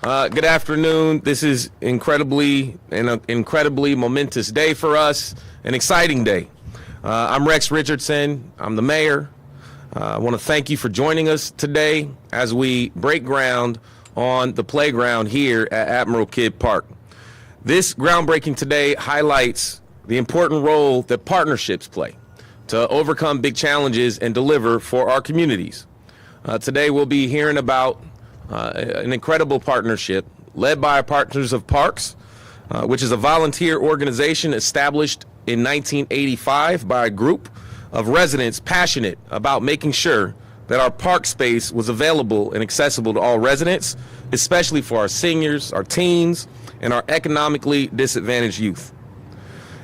Good afternoon. This is an incredibly momentous day for us, an exciting day. I'm Rex Richardson. I'm the mayor. I want to thank you for joining us today as we break ground on the playground here at Admiral Kidd Park. This groundbreaking today highlights the important role that partnerships play to overcome big challenges and deliver for our communities. Today we'll be hearing about an incredible partnership led by Partners of Parks, which is a volunteer organization established in 1985 by a group of residents passionate about making sure that our park space was available and accessible to all residents, especially for our seniors, our teens, and our economically disadvantaged youth.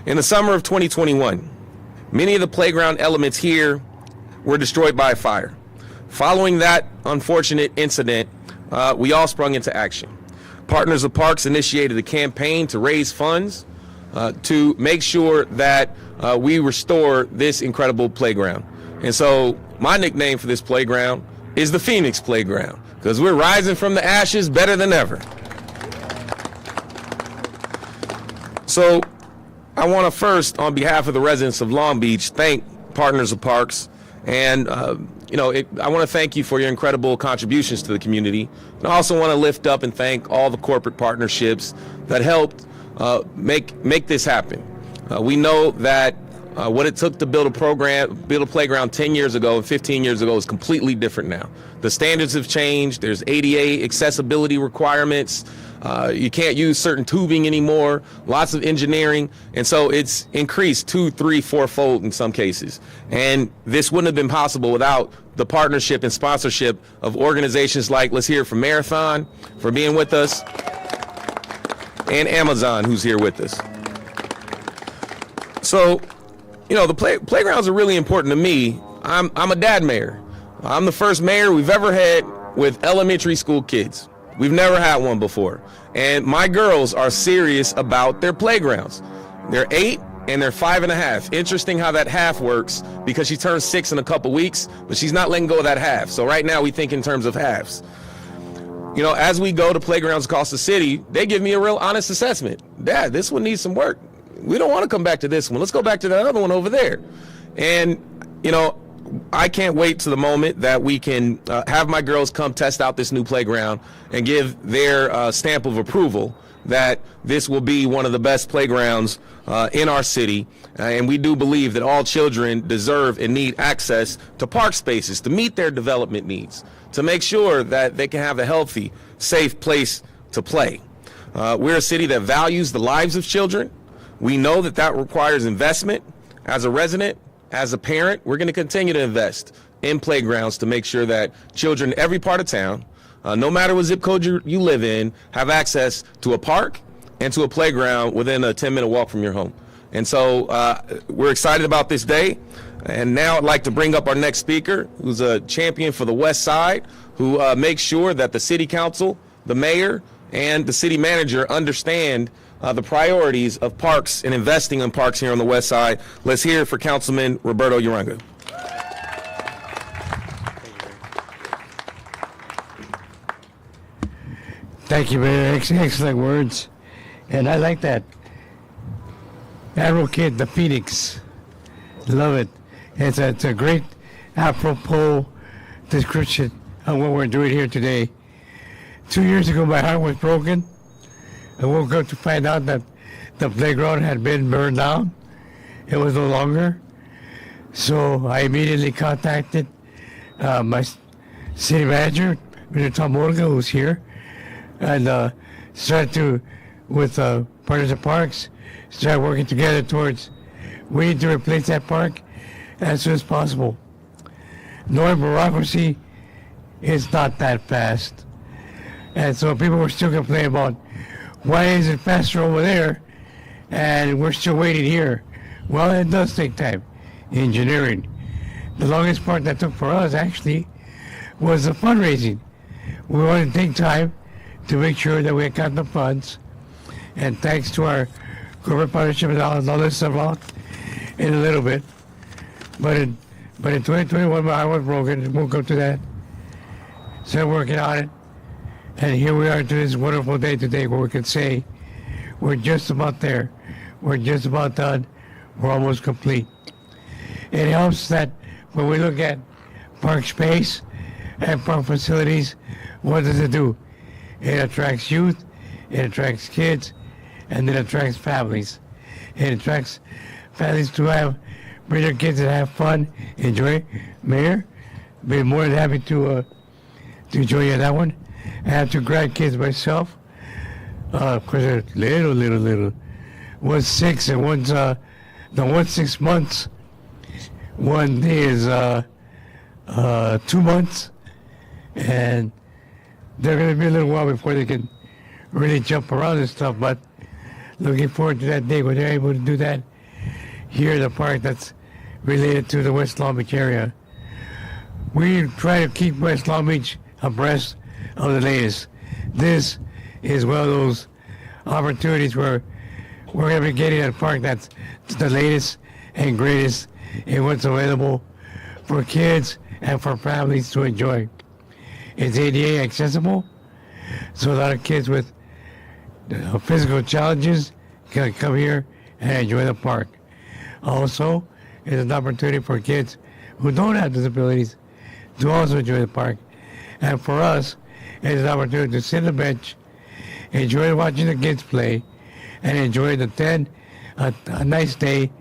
In the summer of 2021, many of the playground elements here were destroyed by a fire. Following that unfortunate incident, we all sprung into action. Partners of Parks initiated a campaign to raise funds to make sure that we restore this incredible playground. And so my nickname for this playground is the Phoenix Playground, because we're rising from the ashes better than ever. So I want to first, on behalf of the residents of Long Beach, thank Partners of Parks. And, I want to thank you for your incredible contributions to the community. And I also want to lift up and thank all the corporate partnerships that helped make this happen. We know that what it took to build a playground 10 years ago and 15 years ago is completely different now. The standards have changed. There's ADA accessibility requirements. You can't use certain tubing anymore, lots of engineering. And so it's increased 2, 3, 4-fold in some cases. And this wouldn't have been possible without the partnership and sponsorship of organizations like, let's hear it from Marathon for being with us, and Amazon, who's here with us. So, the playgrounds are really important to me. I'm a dad mayor. I'm the first mayor we've ever had with elementary school kids. We've never had one before. And my girls are serious about their playgrounds. They're 8 and they're 5.5. Interesting how that half works, because she turns 6 in a couple weeks, but she's not letting go of that half. So right now we think in terms of halves. As we go to playgrounds across the city, they give me a real honest assessment. Dad, this one needs some work. We don't want to come back to this one. Let's go back to that other one over there. And, I can't wait to the moment that we can have my girls come test out this new playground and give their stamp of approval that this will be one of the best playgrounds in our city. And we do believe that all children deserve and need access to park spaces to meet their development needs, to make sure that they can have a healthy, safe place to play. We're a city that values the lives of children. We know that that requires investment. As a resident, as a parent, we're going to continue to invest in playgrounds to make sure that children in every part of town, no matter what zip code you live in, have access to a park and to a playground within a 10-minute walk from your home. And so we're excited about this day. And now I'd like to bring up our next speaker, who's a champion for the West Side, who makes sure that the city council, the mayor, and the city manager understand the priorities of parks and investing in parks here on the West Side. Let's hear it for Councilman Roberto Uranga. Thank you, Mayor. Excellent words. And I like that. Admiral Kidd, the Phoenix. Love it. It's a great apropos description of what we're doing here today. 2 years ago, my heart was broken. I woke up to find out that the playground had been burned down. It was no longer. So I immediately contacted my city manager, Mr. Tom Morgan, who's here, and started to, with Partners of Parks, start working together towards we need to replace that park as soon as possible. Knowing bureaucracy is not that fast. And so people were still complaining about, why is it faster over there and we're still waiting here? Well, it does take time. Engineering. The longest part that took for us actually was the fundraising. We wanted to take time to make sure that we got the funds, and thanks to our corporate partnership, and I'll list them out in a little bit. But in 2021, my heart was broken. We'll go to that. Started working on it. And here we are to this wonderful day today where we can say we're just about there. We're just about done. We're almost complete. It helps that when we look at park space and park facilities, what does it do? It attracts youth, it attracts kids, and it attracts families. It attracts families to bring their kids and have fun, enjoy. Mayor, be more than happy to join you on that one. I have two grandkids myself. Of course, they're little. One's 6 and one's 6 months. One is 2 months, and they're going to be a little while before they can really jump around and stuff, but looking forward to that day when they're able to do that here in the park that's related to the West Long Beach area. We try to keep West Long Beach abreast of the latest. This is one of those opportunities where we're going to be getting a park that's the latest and greatest in what's available for kids and for families to enjoy. It's ADA accessible, so a lot of kids with physical challenges can come here and enjoy the park. Also, it's an opportunity for kids who don't have disabilities to also enjoy the park. And for us, it's an opportunity to sit on the bench, enjoy watching the kids play, and enjoy a nice day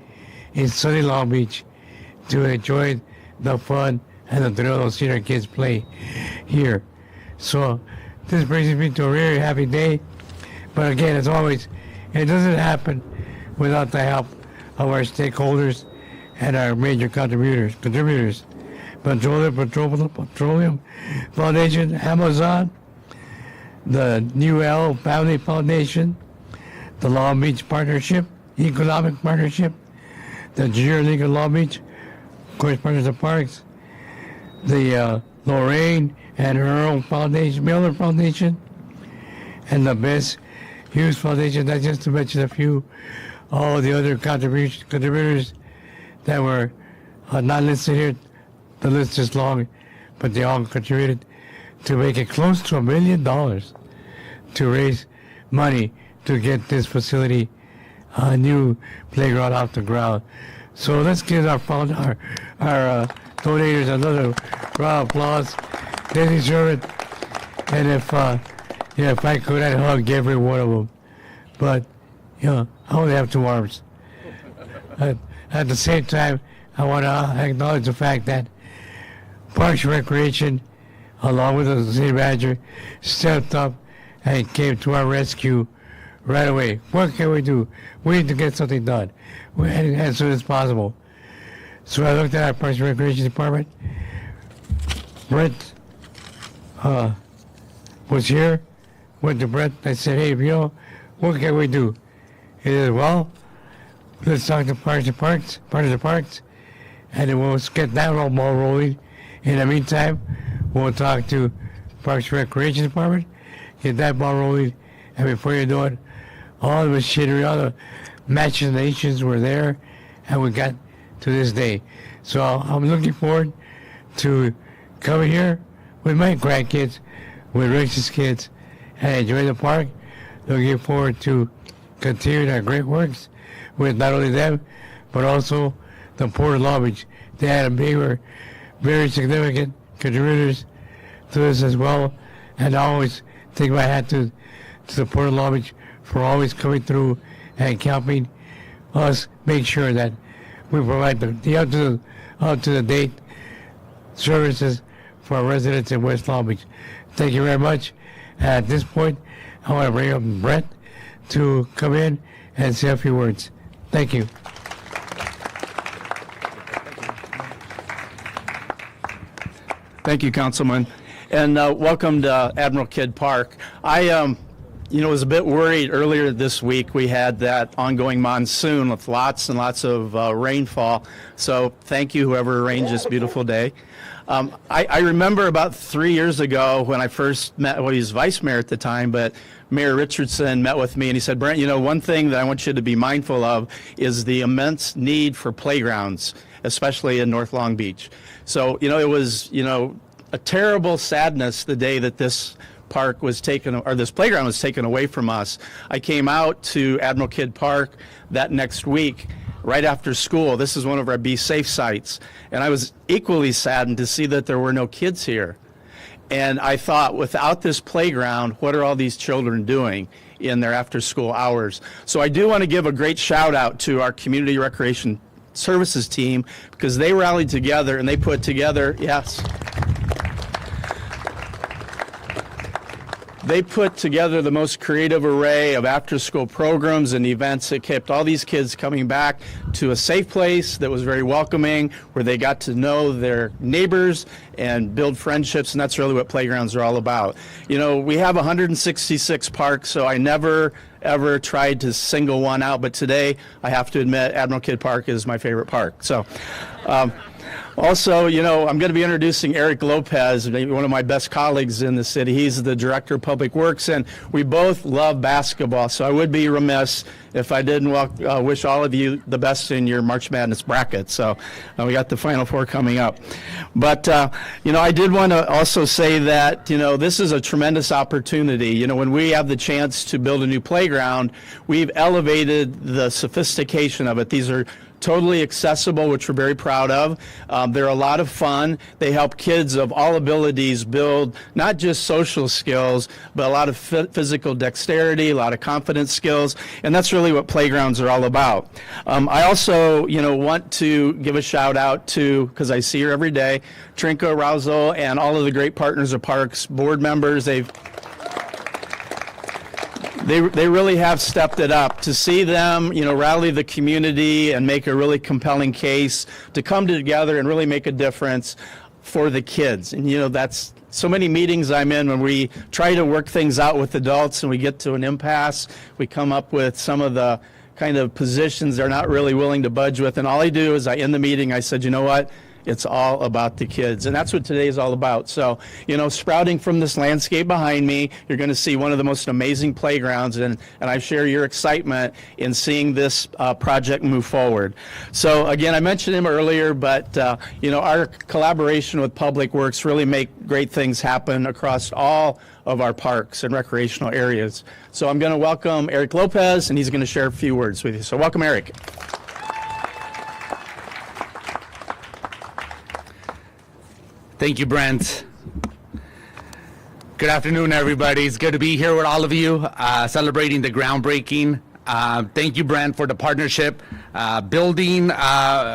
in sunny Long Beach to enjoy the fun and the thrill of seeing our kids play here. So this brings me to a very happy day. But again, as always, it doesn't happen without the help of our stakeholders and our major contributors. Petroleum Foundation, Amazon, the New L Family Foundation, the Long Beach Partnership, Economic Partnership, the Junior League of Long Beach, of course, Partners of Parks, the Lorraine and her own foundation, Miller Foundation, and the Best Hughes Foundation. That's just to mention a few. All the other contributors that were not listed here. The list is long, but they all contributed to make it close to $1 million to raise money to get this facility, a new playground off the ground. So let's give our donators another round of applause. They deserve it. And if I could, I'd hug every one of them. But I only have 2 arms. At the same time, I want to acknowledge the fact that Parks and Recreation, along with the city manager, stepped up and came to our rescue right away. What can we do? We need to get something done as soon as possible. So I looked at our Parks and Recreation department. Brent was here. Went to Brent. I said, hey, what can we do? He said, well, let's talk to Partners of Parks, and then we'll get that ball rolling. In the meantime, we'll talk to Parks and Recreation Department, get that ball rolling, and before you know it, all the machinery, all the machinations were there, and we got to this day. So I'm looking forward to coming here with my grandkids, with Rex's kids, and enjoy the park. Looking forward to continuing our great works with not only them, but also the Port of Long Beach. They were very significant contributors to this as well, and I always take my hat to the Port of Long Beach for always coming through and helping us make sure that we provide the up to the date services for our residents in West Long Beach. Thank you very much. At this point, I want to bring up Brett to come in and say a few words. Thank you. Thank you, Councilman, and welcome to Admiral Kidd Park. I was a bit worried earlier this week. We had that ongoing monsoon with lots and lots of rainfall. So thank you, whoever arranged this beautiful day. I remember about 3 years ago when I first met, he was vice mayor at the time, but Mayor Richardson met with me and he said, Brent, one thing that I want you to be mindful of is the immense need for playgrounds, especially in North Long Beach. So, it was, a terrible sadness the day that this park was taken, or this playground was taken away from us, I came out to Admiral Kidd Park that next week, right after school. This is one of our Be Safe sites. And I was equally saddened to see that there were no kids here. And I thought, without this playground, what are all these children doing in their after-school hours? So I do want to give a great shout out to our Community Recreation Services team, because they rallied together and they put together, yes, they put together the most creative array of after-school programs and events that kept all these kids coming back to a safe place that was very welcoming, where they got to know their neighbors and build friendships, and that's really what playgrounds are all about. You know, we have 166 parks, so I never ever tried to single one out, but today I have to admit Admiral Kidd Park is my favorite park. So. Also, you know, I'm going to be introducing Eric Lopez, one of my best colleagues in the city. He's the Director of Public Works, and we both love basketball, so I would be remiss if I didn't wish all of you the best in your March Madness bracket. So we got the Final Four coming up. But, you know, I did want to also say that, you know, this is a tremendous opportunity. You know, when we have the chance to build a new playground, we've elevated the sophistication of it. These are totally accessible, which we're very proud of. They're a lot of fun. They help kids of all abilities build not just social skills, but a lot of physical dexterity, a lot of confidence skills, and that's really what playgrounds are all about. I also, you know, want to give a shout out to, because I see her every day, Trinka Rousel and all of the great partners of parks, board members. They really have stepped it up. To see them, you know, rally the community and make a really compelling case to come together and really make a difference for the kids. And, you know, that's so many meetings I'm in when we try to work things out with adults and we get to an impasse. We come up with some of the kind of positions they're not really willing to budge with. And all I do is I end the meeting, I said, you know what? It's all about the kids, and that's what today is all about. So, you know, sprouting from this landscape behind me, you're going to see one of the most amazing playgrounds, and I share your excitement in seeing this project move forward. So, again, I mentioned him earlier, but, you know, our collaboration with Public Works really make great things happen across all of our parks and recreational areas. So I'm going to welcome Eric Lopez, and he's going to share a few words with you. So welcome, Eric. Thank you, Brent. Good afternoon, everybody. It's good to be here with all of you, celebrating the groundbreaking. Thank you, Brent, for the partnership. Building,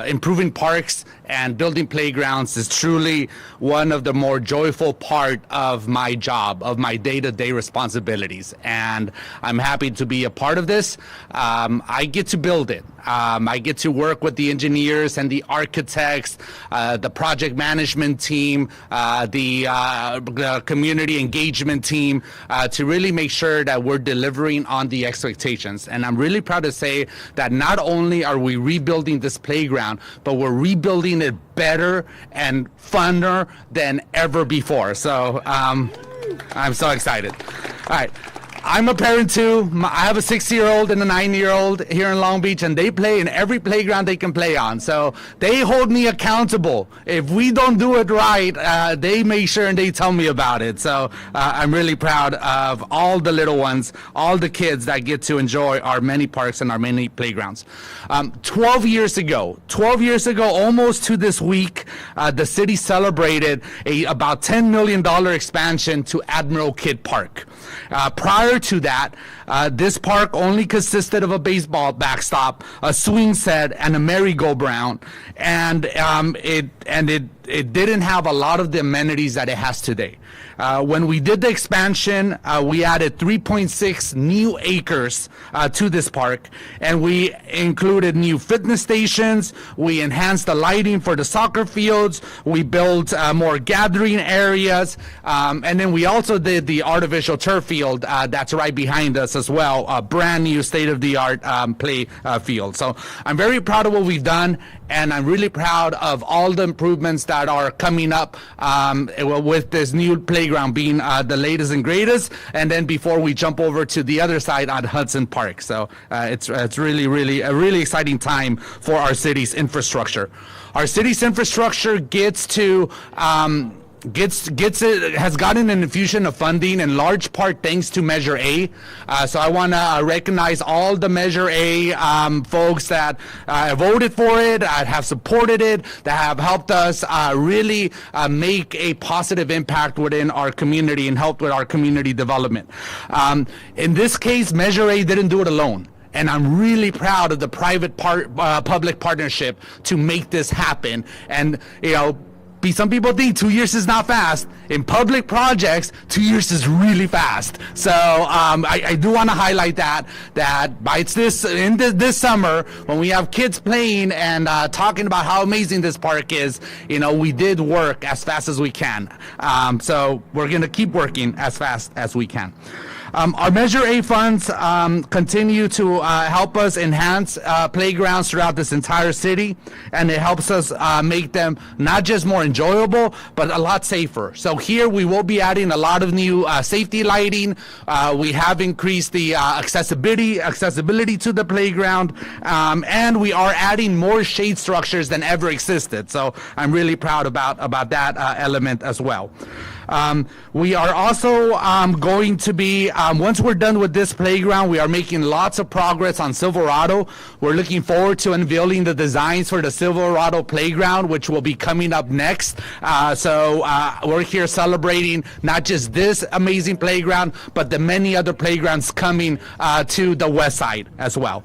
improving parks and building playgrounds is truly one of the more joyful part of my job, of my day-to-day responsibilities. And I'm happy to be a part of this. I get to build it. I get to work with the engineers and the architects, the project management team, the community engagement team, to really make sure that we're delivering on the expectations. And I'm really proud to say that not only are we rebuilding this playground, but we're rebuilding it better and funner than ever before. So I'm so excited. All right. I'm a parent too. I have a 6-year-old and a 9-year-old here in Long Beach, and they play in every playground they can play on. So they hold me accountable. If we don't do it right, they make sure and they tell me about it. So I'm really proud of all the little ones, all the kids that get to enjoy our many parks and our many playgrounds. 12 years ago, almost to this week, the city celebrated about $10 million expansion to Admiral Kidd Park. Prior to that, this park only consisted of a baseball backstop, a swing set, and a merry-go-round, and it didn't have a lot of the amenities that it has today. When we did the expansion, we added 3.6 new acres to this park, and we included new fitness stations. We enhanced the lighting for the soccer fields. We built more gathering areas, and then we also did the artificial turf field that's right behind us as well, a brand new state-of-the-art play field. So I'm very proud of what we've done, and I'm really proud of all the improvements that are coming up with this new playground being the latest and greatest, and then before we jump over to the other side on Hudson Park. So it's really a really exciting time for our city's infrastructure. Our city's infrastructure gets to has gotten an infusion of funding in large part thanks to Measure A. So I want to recognize all the Measure A folks that voted for it, have supported it, that have helped us really make a positive impact within our community and help with our community development. In this case, Measure A didn't do it alone. And I'm really proud of the private-public partnership to make this happen. And, some people think 2 years is not fast. In public projects, 2 years is really fast. So I do want to highlight that by this summer, when we have kids playing and talking about how amazing this park is, we did work as fast as we can. So we're going to keep working as fast as we can. Our Measure A funds continue to help us enhance playgrounds throughout this entire city, and it helps us make them not just more enjoyable, but a lot safer. So here we will be adding a lot of new safety lighting. We have increased the accessibility to the playground, and we are adding more shade structures than ever existed. So I'm really proud about that element as well. We are also going to be, once we're done with this playground, we are making lots of progress on Silverado. We're looking forward to unveiling the designs for the Silverado playground, which will be coming up next. So we're here celebrating not just this amazing playground, but the many other playgrounds coming to the west side as well.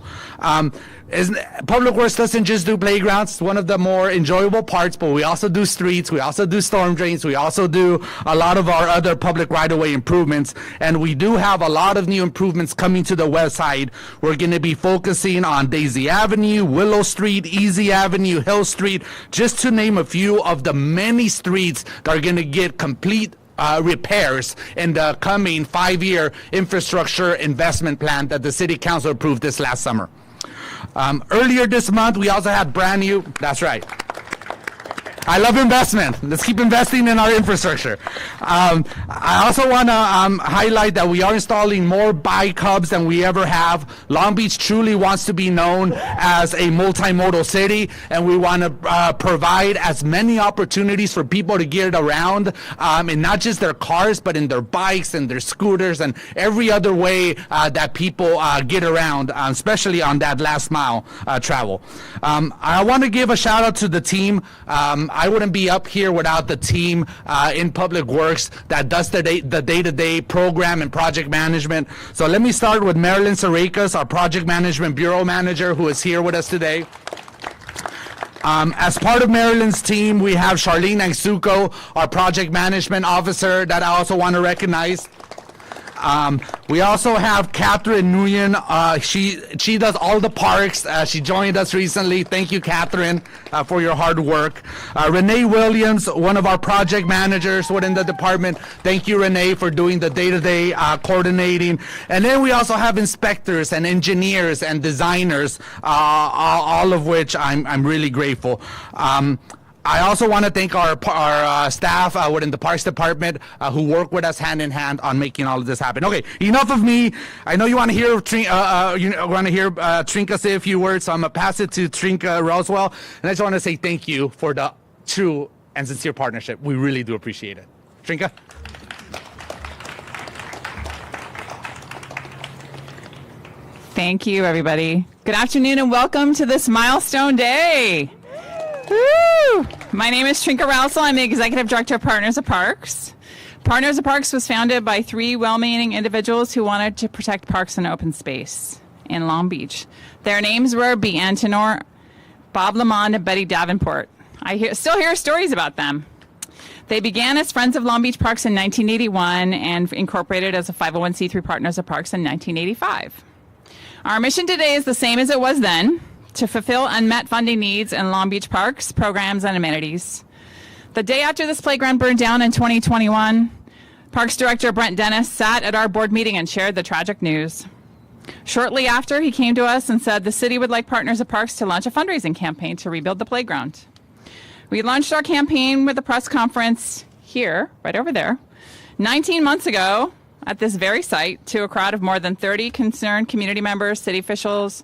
Public Works doesn't just do playgrounds. It's one of the more enjoyable parts, but we also do streets, we also do storm drains, we also do a lot of our other public right-of-way improvements, and we do have a lot of new improvements coming to the west side. We're going to be focusing on Daisy Avenue, Willow Street, Easy Avenue, Hill Street, just to name a few of the many streets that are going to get complete repairs in the coming 5-year infrastructure investment plan that the City Council approved this last summer. Earlier this month, we also had brand new, that's right. I love investment. Let's keep investing in our infrastructure. I also want to highlight that we are installing more bike hubs than we ever have. Long Beach truly wants to be known as a multimodal city, and we want to provide as many opportunities for people to get around, in not just their cars, but in their bikes and their scooters and every other way that people get around, especially on that last mile travel. I want to give a shout out to the team. I wouldn't be up here without the team in Public Works that does the day-to-day program and project management. So let me start with Marilyn Sarakas, our Project Management Bureau Manager, who is here with us today. As part of Marilyn's team, we have Charlene Angsuko, our Project Management Officer, that I also want to recognize. We also have Catherine Nguyen. She does all the parks. She joined us recently. Thank you, Catherine, for your hard work. Renee Williams, one of our project managers within the department. Thank you, Renee, for doing the day-to-day coordinating. And then we also have inspectors and engineers and designers, all of which I'm really grateful. I also want to thank our staff within the Parks Department who work with us hand in hand on making all of this happen. Okay, enough of me. I know you want to hear Trinka say a few words, so I'm going to pass it to Trinka Roswell. And I just want to say thank you for the true and sincere partnership. We really do appreciate it. Trinka? Thank you, everybody. Good afternoon and welcome to this milestone day. Woo! My name is Trinka Rousel. I'm the Executive Director of Partners of Parks. Partners of Parks was founded by 3 well-meaning individuals who wanted to protect parks and open space in Long Beach. Their names were B. Antenor, Bob Lamond, and Betty Davenport. I still hear stories about them. They began as Friends of Long Beach Parks in 1981 and incorporated as a 501c3 Partners of Parks in 1985. Our mission today is the same as it was then, to fulfill unmet funding needs in Long Beach parks, programs, and amenities. The day after this playground burned down in 2021, Parks Director Brent Dennis sat at our board meeting and shared the tragic news. Shortly after, he came to us and said the city would like Partners of Parks to launch a fundraising campaign to rebuild the playground. We launched our campaign with a press conference here, right over there, 19 months ago at this very site to a crowd of more than 30 concerned community members, city officials,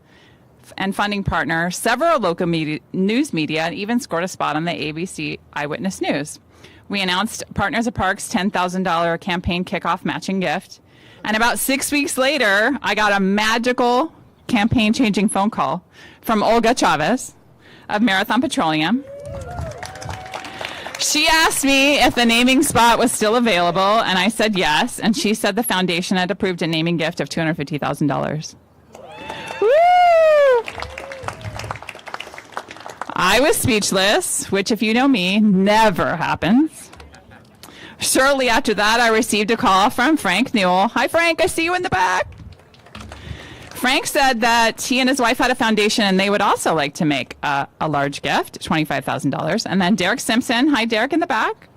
and funding partner, several local news media, and even scored a spot on the ABC Eyewitness News. we announced Partners of Parks' $10,000 campaign kickoff matching gift. And about 6 weeks later, I got a magical campaign-changing phone call from Olga Chavez of Marathon Petroleum. She asked me if the naming spot was still available, and I said yes. And she said the foundation had approved a naming gift of $250,000. Woo! I was speechless, which, if you know me, never happens. Shortly after that, I received a call from Frank Newell. Hi, Frank. I see you in the back. Frank said that he and his wife had a foundation and they would also like to make a large gift, $25,000. And then Derek Simpson, hi Derek in the back,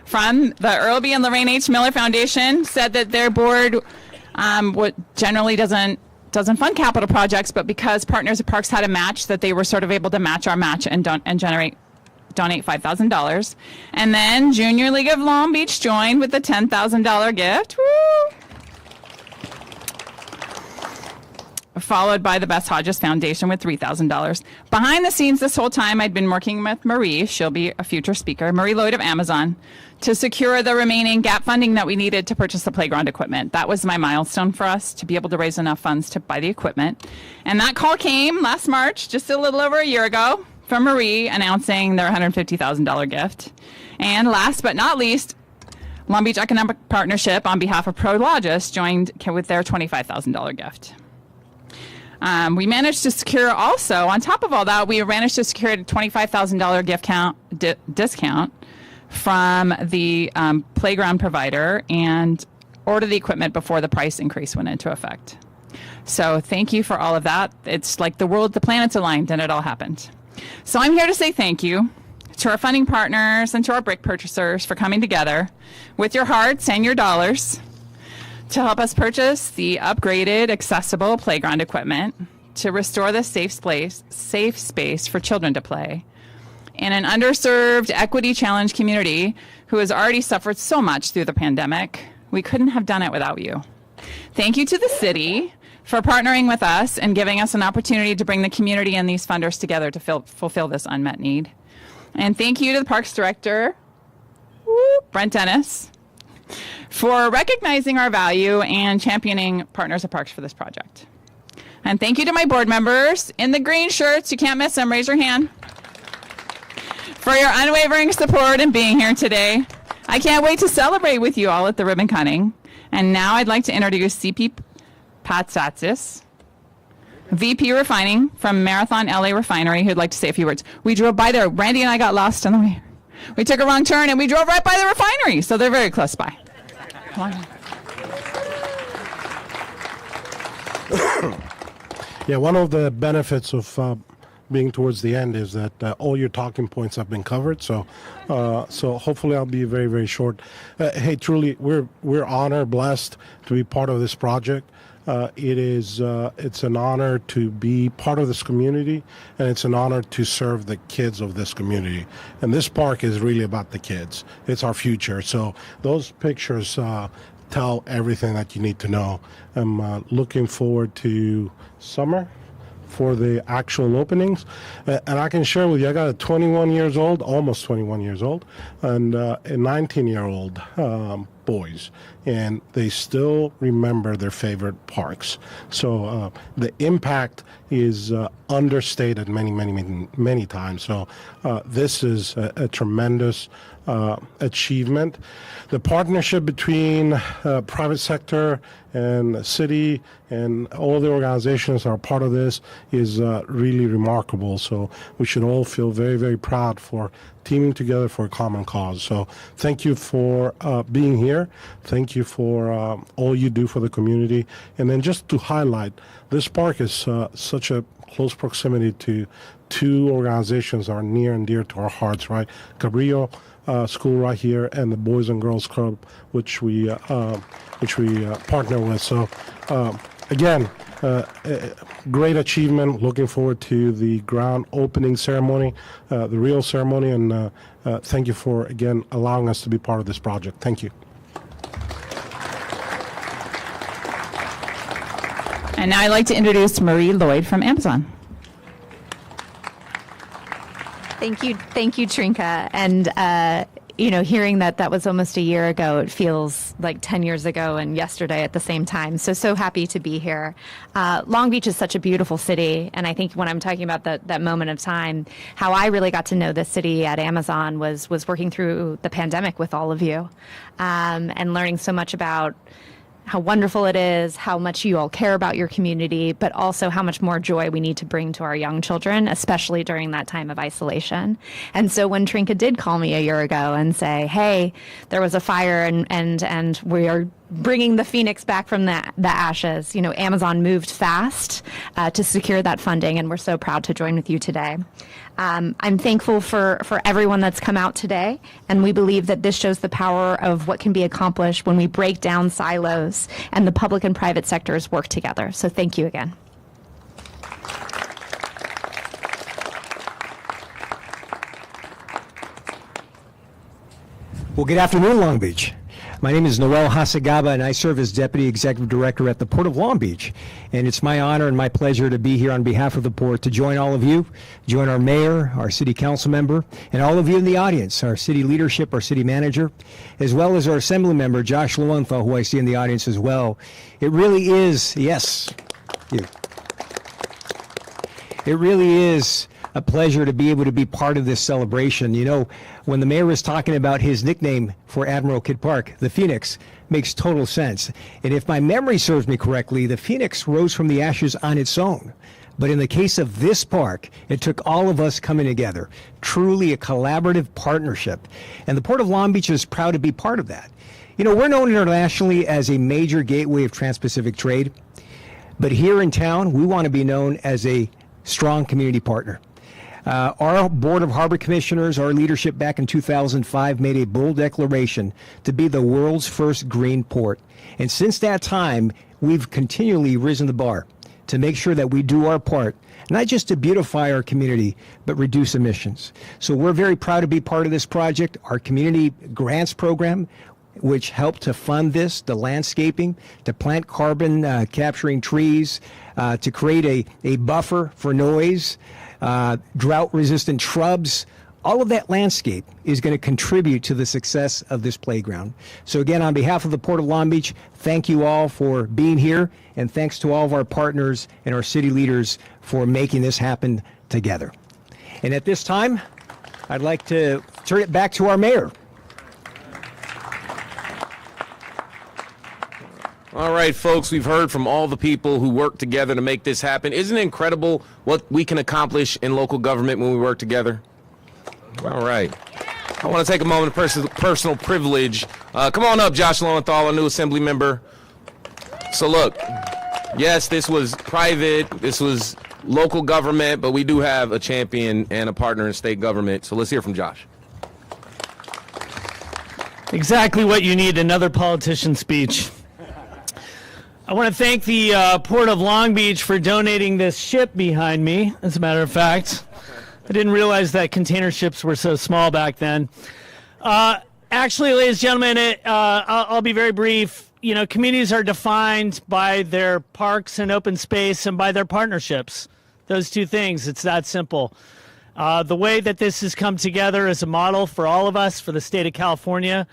from the Earl B. and Lorraine H. Miller Foundation, said that their board generally doesn't fund capital projects, but because Partners of Parks had a match, that they were sort of able to match our match and donate $5,000. And then Junior League of Long Beach joined with the $10,000 gift. Woo! Followed by the Bess Hodges Foundation with $3,000. Behind the scenes this whole time, I'd been working with Marie, she'll be a future speaker, Marie Lloyd of Amazon, to secure the remaining gap funding that we needed to purchase the playground equipment. That was my milestone for us, to be able to raise enough funds to buy the equipment. And that call came last March, just a little over a year ago, from Marie announcing their $150,000 gift. And last but not least, Long Beach Economic Partnership, on behalf of Prologis, joined with their $25,000 gift. We managed to secure also, on top of all that, we managed to secure a $25,000 gift discount from the playground provider and order the equipment before the price increase went into effect. So thank you for all of that. It's like the planets aligned and it all happened. So I'm here to say thank you to our funding partners and to our brick purchasers for coming together with your hearts and your dollars to help us purchase the upgraded, accessible playground equipment to restore the safe space for children to play in an underserved, equity-challenged community who has already suffered so much through the pandemic. We couldn't have done it without you. Thank you to the city for partnering with us and giving us an opportunity to bring the community and these funders together to fulfill this unmet need. And thank you to the Parks Director, Brent Dennis, for recognizing our value and championing Partners of Parks for this project. And thank you to my board members in the green shirts. You can't miss them. Raise your hand. For your unwavering support and being here today. I can't wait to celebrate with you all at the ribbon cutting. And now I'd like to introduce CP Patsatsis, VP Refining from Marathon LA Refinery, who'd like to say a few words. We drove by there. Randy and I got lost on the way. We took a wrong turn and we drove right by the refinery, so they're very close by. Come on. Yeah, one of the benefits of being towards the end is that all your talking points have been covered. So hopefully I'll be very, very short. Hey, truly, we're honored, blessed to be part of this project. It's an honor to be part of this community, and it's an honor to serve the kids of this community. And this park is really about the kids. It's our future. So those pictures tell everything that you need to know. I'm looking forward to summer for the actual openings. And I can share with you, I got a 21 years old, almost 21 years old, and a 19-year-old boys, and they still remember their favorite parks. So the impact is understated many times. So this is a tremendous achievement. The partnership between private sector and the city and all the organizations that are part of this is really remarkable. So we should all feel very, very proud for teaming together for a common cause. So thank you for being here. Thank you for all you do for the community. And then just to highlight, this park is such a close proximity to two organizations that are near and dear to our hearts, right? Cabrillo School right here, and the Boys and Girls Club, which we partner with. So again, great achievement. Looking forward to the ground opening ceremony, the real ceremony, and thank you for again allowing us to be part of this project. Thank you. And now I'd like to introduce Marie Lloyd from Amazon. Thank you, Trinka. And hearing that was almost a year ago, it feels like 10 years ago and yesterday at the same time. So happy to be here. Long Beach is such a beautiful city. And I think when I'm talking about that moment of time, how I really got to know this city at Amazon was working through the pandemic with all of you, and learning so much about how wonderful it is, how much you all care about your community, but also how much more joy we need to bring to our young children, especially during that time of isolation. And so when Trinka did call me a year ago and say, hey, there was a fire and we are bringing the phoenix back from the ashes, Amazon moved fast to secure that funding, and we're so proud to join with you today. I'm thankful for everyone that's come out today, and we believe that this shows the power of what can be accomplished when we break down silos and the public and private sectors work together. So thank you again. Well, good afternoon, Long Beach. My name is Noel Hasagaba, and I serve as Deputy Executive Director at the Port of Long Beach. And it's my honor and my pleasure to be here on behalf of the Port to join all of you, join our mayor, our city council member, and all of you in the audience, our city leadership, our city manager, as well as our assembly member, Josh Lowenthal, who I see in the audience as well. It really is, yes, you. It really is a pleasure to be able to be part of this celebration. When the mayor was talking about his nickname for Admiral Kidd Park, the Phoenix, makes total sense. And if my memory serves me correctly, the Phoenix rose from the ashes on its own. But in the case of this park, it took all of us coming together, truly a collaborative partnership. And the Port of Long Beach is proud to be part of that. We're known internationally as a major gateway of trans-Pacific trade. But here in town, we want to be known as a strong community partner. Our Board of Harbor Commissioners, our leadership back in 2005 made a bold declaration to be the world's first green port. And since that time, we've continually risen the bar to make sure that we do our part, not just to beautify our community, but reduce emissions. So we're very proud to be part of this project. Our community grants program, which helped to fund this, the landscaping, to plant carbon capturing trees, to create a buffer for noise, drought-resistant shrubs. All of that landscape is going to contribute to the success of this playground. So again, on behalf of the Port of Long Beach, thank you all for being here, and thanks to all of our partners and our city leaders for making this happen together. And at this time, I'd like to turn it back to our mayor. All right, folks, we've heard from all the people who work together to make this happen. Isn't it incredible what we can accomplish in local government when we work together? All right. I want to take a moment of personal privilege. Come on up, Josh Lowenthal, our new assembly member. So look, yes, this was private, this was local government, but we do have a champion and a partner in state government. So let's hear from Josh. Exactly what you need, another politician speech. I want to thank the Port of Long Beach for donating this ship behind me, as a matter of fact. I didn't realize that container ships were so small back then. Actually, ladies and gentlemen, I'll be very brief. Communities are defined by their parks and open space and by their partnerships. Those two things, it's that simple. The way that this has come together is a model for all of us, for the state of California.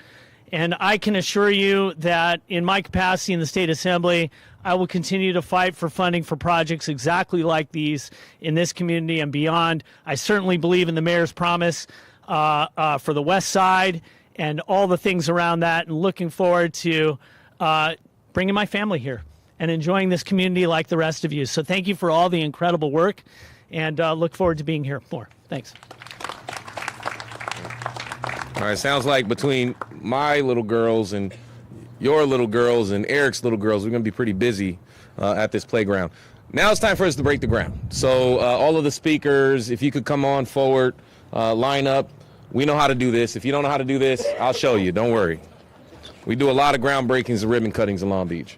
And I can assure you that in my capacity in the State Assembly, I will continue to fight for funding for projects exactly like these in this community and beyond. I certainly believe in the mayor's promise for the West Side and all the things around that, and looking forward to bringing my family here and enjoying this community like the rest of you. So thank you for all the incredible work, and look forward to being here more. Thanks. All right, sounds like between my little girls and your little girls and Eric's little girls, we're going to be pretty busy at this playground. Now it's time for us to break the ground. So all of the speakers, if you could come on forward, line up. We know how to do this. If you don't know how to do this, I'll show you. Don't worry. We do a lot of groundbreakings and ribbon cuttings in Long Beach.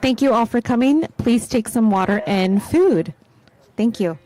Thank you all for coming. Please take some water and food. Thank you.